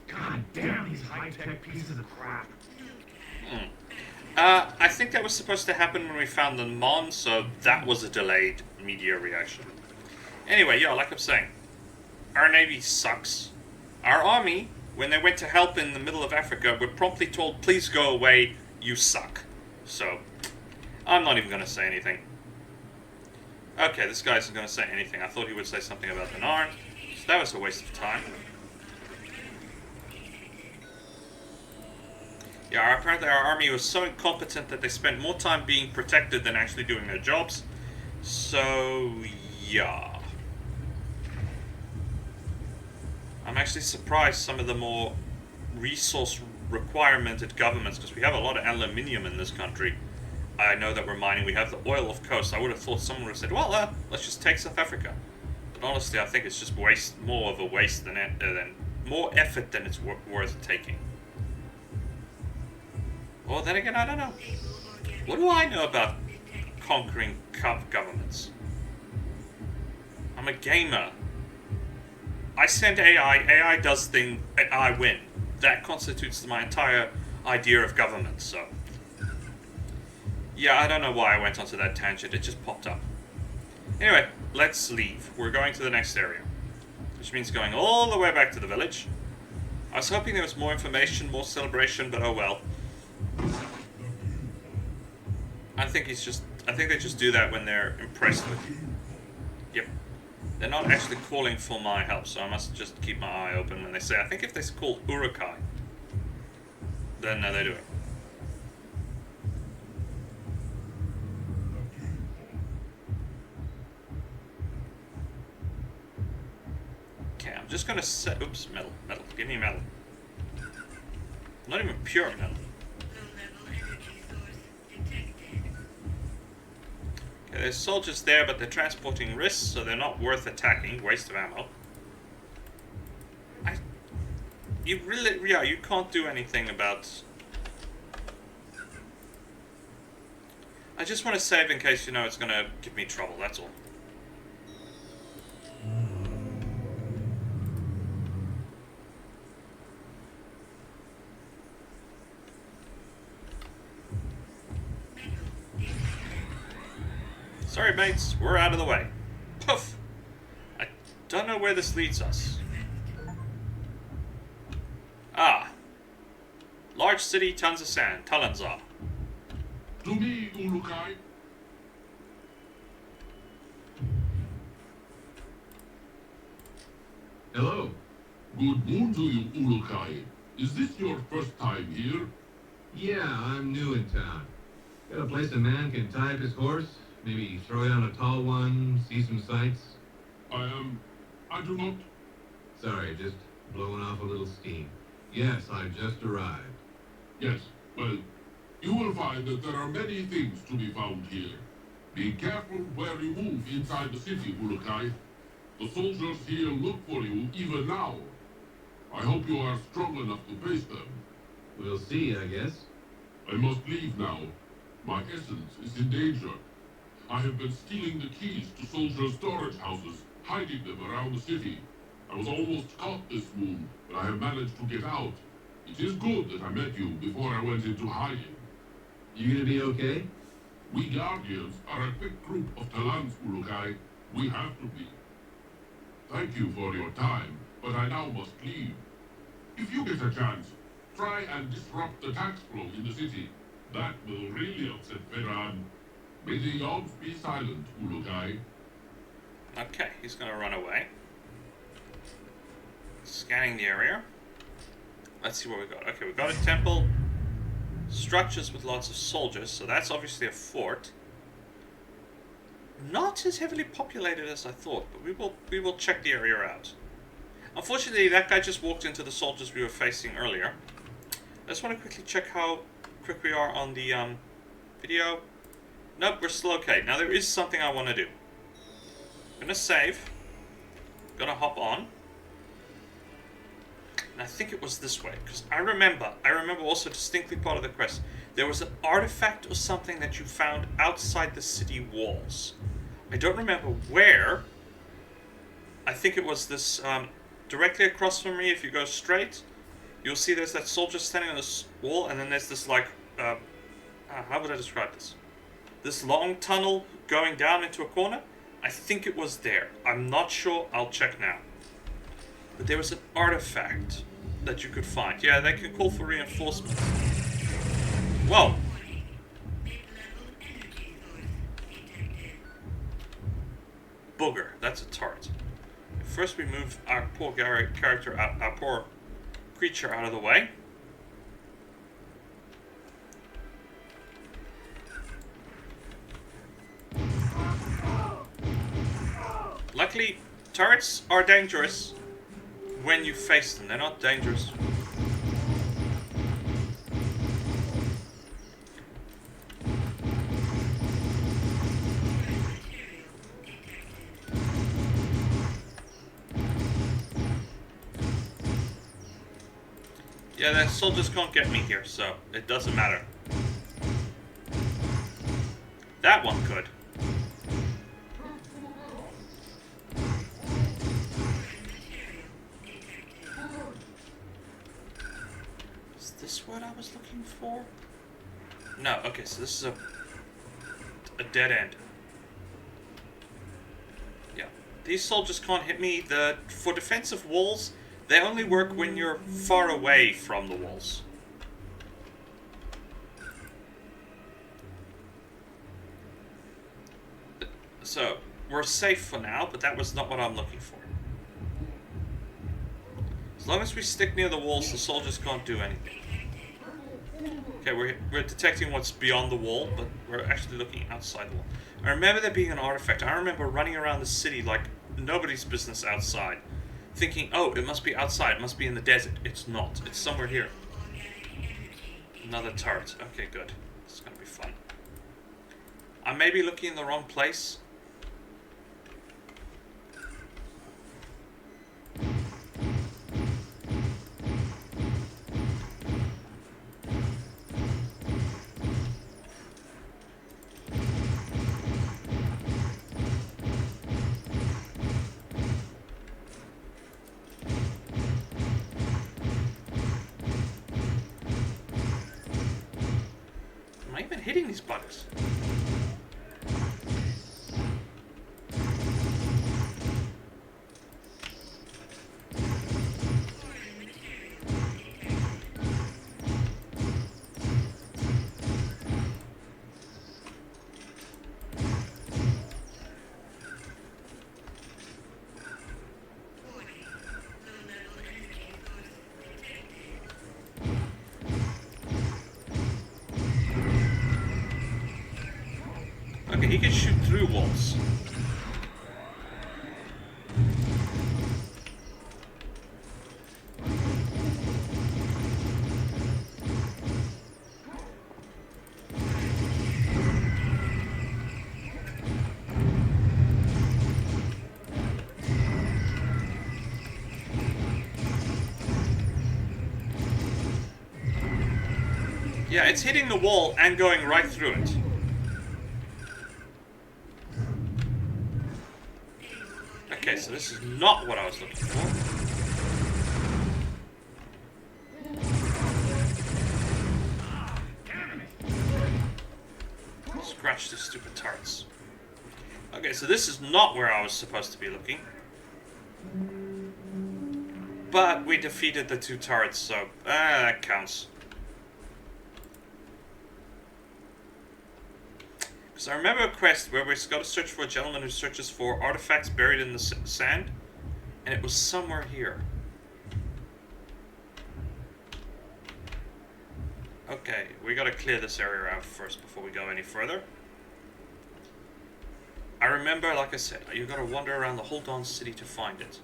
E: God damn these high-tech pieces of crap.
A: I think that was supposed to happen when we found the Mon, so that was a delayed media reaction. Anyway, yeah, like I'm saying, our Navy sucks. Our Army, when they went to help in the middle of Africa, were promptly told, please go away, you suck. So, I'm not even going to say anything. Okay, this guy isn't going to say anything. I thought he would say something about the Narn, so that was a waste of time. Yeah, apparently our army was so incompetent that they spent more time being protected than actually doing their jobs. So, yeah. I'm actually surprised some of the more resource requiremented governments, because we have a lot of aluminium in this country. I know that we're mining, we have the oil, of course. I would have thought someone would have said, well, let's just take South Africa. But honestly, I think it's just more of a waste than more effort than it's worth taking. Well, then again, I don't know. What do I know about conquering governments? I'm a gamer. I send AI, AI does thing, and I win. That constitutes my entire idea of government, so. Yeah, I don't know why I went onto that tangent, it just popped up. Anyway, let's leave. We're going to the next area. Which means going all the way back to the village. I was hoping there was more information, more celebration, but oh well. I think they just do that when they're impressed with you. Yep. They're not actually calling for my help, so I must just keep my eye open when they say. I think if they call Urukai, then they do it. Okay, I'm just gonna set. Oops, metal. Give me metal. Not even pure metal.
B: Low-level energy source detected.
A: Okay, there's soldiers there, but they're transporting risks, so they're not worth attacking. Waste of ammo. You can't do anything about. I just want to save in case it's gonna give me trouble. That's all. Sorry, mates, we're out of the way. Poof! I don't know where this leads us. Ah. Large city, tons of sand. Talanzar.
C: To me, Ulukai.
D: Hello.
C: Good moon to you, Ulukai. Is this your first time here?
D: Yeah, I'm new in town. Got a place a man can tie up his horse, maybe throw down a tall one, see some sights?
C: I do not.
D: Sorry, just blowing off a little steam. Yes, I've just arrived.
C: Yes, well, you will find that there are many things to be found here. Be careful where you move inside the city, Ulukai. The soldiers here look for you even now. I hope you are strong enough to face them.
D: We'll see, I guess.
C: I must leave now. My essence is in danger. I have been stealing the keys to soldiers' storage houses, hiding them around the city. I was almost caught this moon, but I have managed to get out. It is good that I met you before I went into hiding.
D: You gonna be okay?
C: We Guardians are a quick group of Talans, Ulukai. We have to be. Thank you for your time, but I now must leave. If you get a chance, try and disrupt the tax flow in the city. That will really upset Ferran. May the yawns be silent, Ulukai.
A: Okay, he's gonna run away. Scanning the area. Let's see what we got. Okay, we got a temple. Structures with lots of soldiers, so that's obviously a fort. not as heavily populated as I thought, but we will check the area out. Unfortunately, that guy just walked into the soldiers we were facing earlier. I just want to quickly check how quick we are on the video. Nope, we're still okay. Now there is something I want to do. I'm gonna save. Gonna hop on. And I think it was this way, because I remember also distinctly part of the quest. There was an artifact or something that you found outside the city walls. I don't remember where. I think it was this, directly across from me. If you go straight, you'll see there's that soldier standing on this wall, and then there's this, like, how would I describe this? This long tunnel going down into a corner. I think it was there. I'm not sure. I'll check now. But there was an artifact that you could find. Yeah, they can call for reinforcements. Whoa!
B: Mid-level energy source detected.
A: Booger. That's a turret. First we move our poor character out, our poor creature out of the way. Luckily, turrets are dangerous when you face them. They're not dangerous. Yeah, the soldiers can't get me here, so it doesn't matter. That one could. Is this what I was looking for? No, okay, so this is a dead end. Yeah. These soldiers can't hit me. For defensive walls, they only work when you're far away from the walls. So, we're safe for now, but that was not what I'm looking for. As long as we stick near the walls, the soldiers can't do anything. Okay, we're detecting what's beyond the wall, but we're actually looking outside the wall. I remember there being an artifact. I remember running around the city like nobody's business outside. Thinking, oh, it must be outside. It must be in the desert. It's not. It's somewhere here. Another turret. Okay, good. This is going to be fun. I may be looking in the wrong place. Hitting these buttons. Okay, he can shoot through walls. Yeah, it's hitting the wall and going right through it. Okay, so this is not what I was looking for. Scratch the stupid turrets. Okay, so this is not where I was supposed to be looking. But we defeated the two turrets, so that counts. Because I remember a quest where we've got to search for a gentleman who searches for artifacts buried in the sand, and it was somewhere here. Okay, we gotta clear this area out first before we go any further. I remember, like I said, you gotta wander around the whole darn city to find it.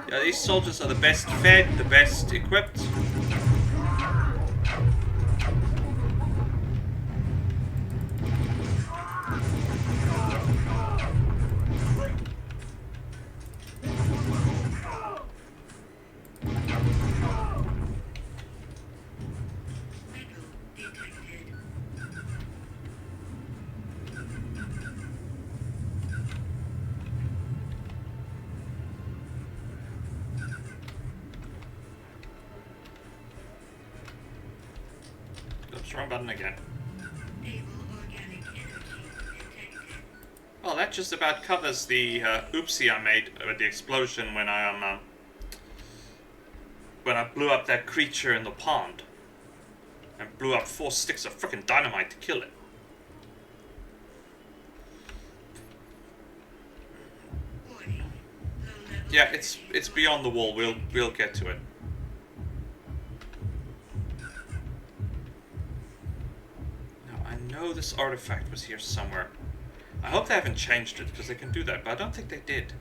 A: Yeah, these soldiers are the best fed, the best equipped.
B: Metal detected.
A: Oops, wrong button again.
B: Stable organic energy detected.
A: Well, that just about covers the oopsie I made with the explosion when I blew up that creature in the pond and blew up 4 sticks of frickin' dynamite to kill it.
B: Warning. Low level
A: Yeah, it's beyond the wall. We'll get to it. Now I know this artifact was here somewhere. I hope they haven't changed it because they can do that, but I don't think they did.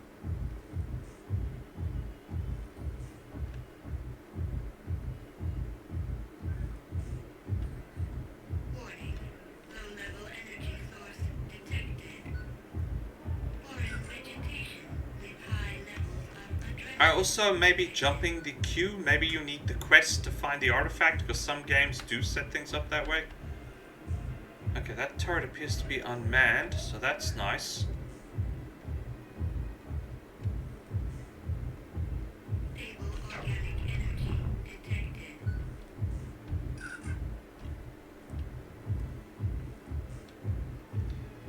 B: warning. Low level energy source detected. Foreign vegetation with high levels of adrenaline.
A: I also maybe jumping the queue. Maybe you need the quest to find the artifact because some games do set things up that way. Okay, that turret appears to be unmanned, so that's nice.
B: Stable organic energy detected.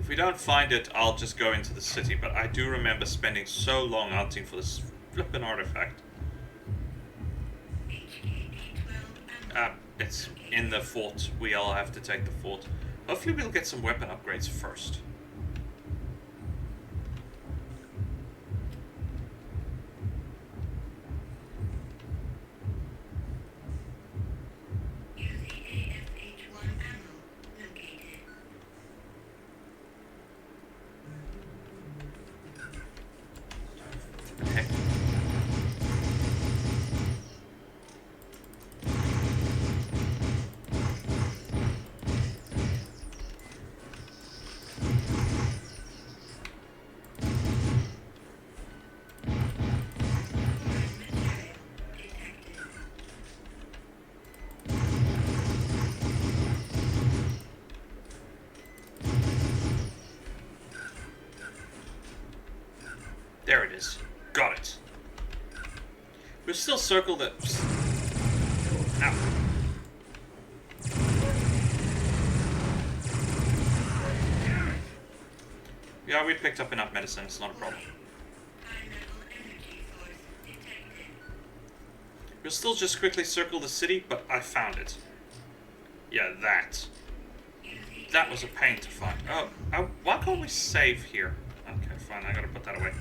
A: If we don't find it, I'll just go into the city, but I do remember spending so long hunting for this flippin' artifact.
B: HKD-12 ammo.
A: It's in the fort. We all have to take the fort. Hopefully we'll get some weapon upgrades first.
B: UCAFH-1 ammo located.
A: Heck.
B: Foreign material detected.
A: There it is. Got it. We've still circled it. Ow. Yeah, we picked up enough medicine. It's not a problem.
B: High level energy source detected.
A: We'll still just quickly circle the city, but I found it. Yeah, that. That was a pain to find. Oh, why can't we save here? Okay, fine. I gotta put that away.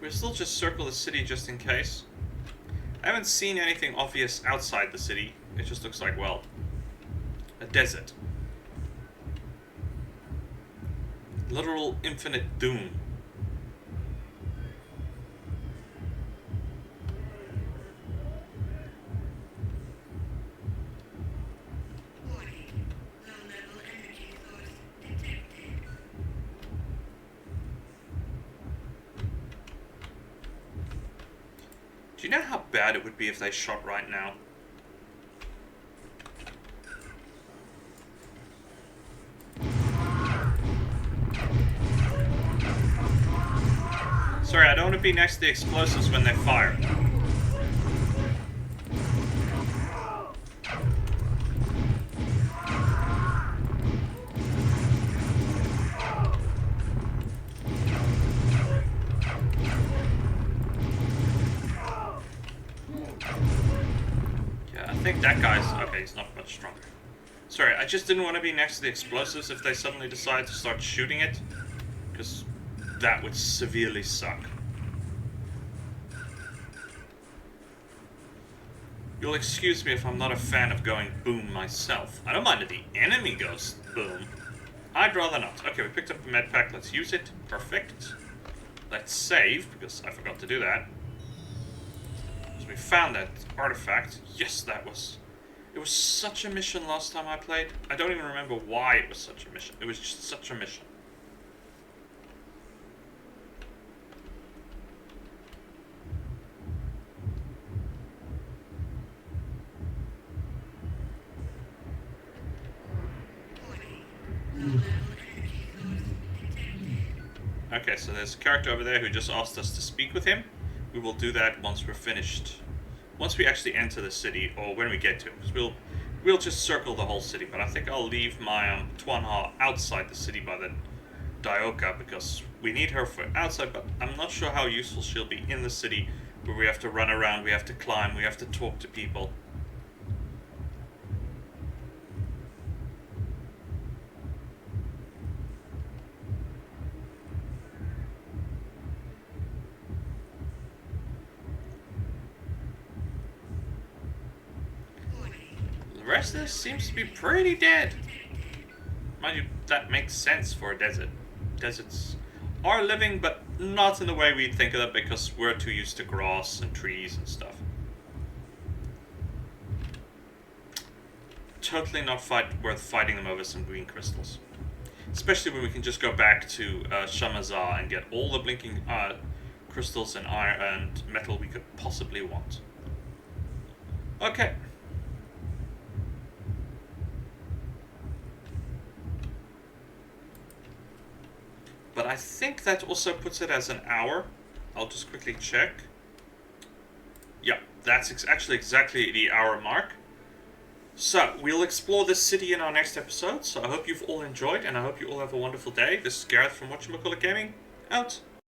A: We'll still just circle the city just in case. I haven't seen anything obvious outside the city. It just looks like, well, a desert. Literal infinite doom.
B: Warning. Low level energy source detected.
A: Do you know how bad it would be if they shot right now? Sorry, I don't want to be next to the explosives when they fire. think that guy's... Okay, he's not much stronger. Sorry, I just didn't want to be next to the explosives if they suddenly decide to start shooting it. Because that would severely suck. You'll excuse me if I'm not a fan of going boom myself. I don't mind if the enemy goes boom. I'd rather not. Okay, we picked up a med pack. Let's use it. Perfect. Let's save, because I forgot to do that. So we found that artifact. Yes, that was... It was such a mission last time I played. I don't even remember why it was such a mission. It was just such a mission. Okay, so there's a character over there who just asked us to speak with him. We will do that once we're finished. Once we actually enter the city, or when we get to it. Because we'll just circle the whole city. But I think I'll leave my Tuanha outside the city by the Dioka, because we need her for outside, but I'm not sure how useful she'll be in the city, where we have to run around, we have to climb, we have to talk to people. The rest of this seems to be pretty dead. Mind you, that makes sense for a desert. Deserts are living, but not in the way we'd think of it, because we're too used to grass and trees and stuff. Totally not worth fighting them over some green crystals. Especially when we can just go back to Shamazar and get all the blinking crystals and iron and metal we could possibly want. Okay. But I think that also puts it as an hour. I'll just quickly check. Yeah, that's actually exactly the hour mark. So, we'll explore this city in our next episode. So I hope you've all enjoyed, and I hope you all have a wonderful day. This is Gareth from Gaming, out.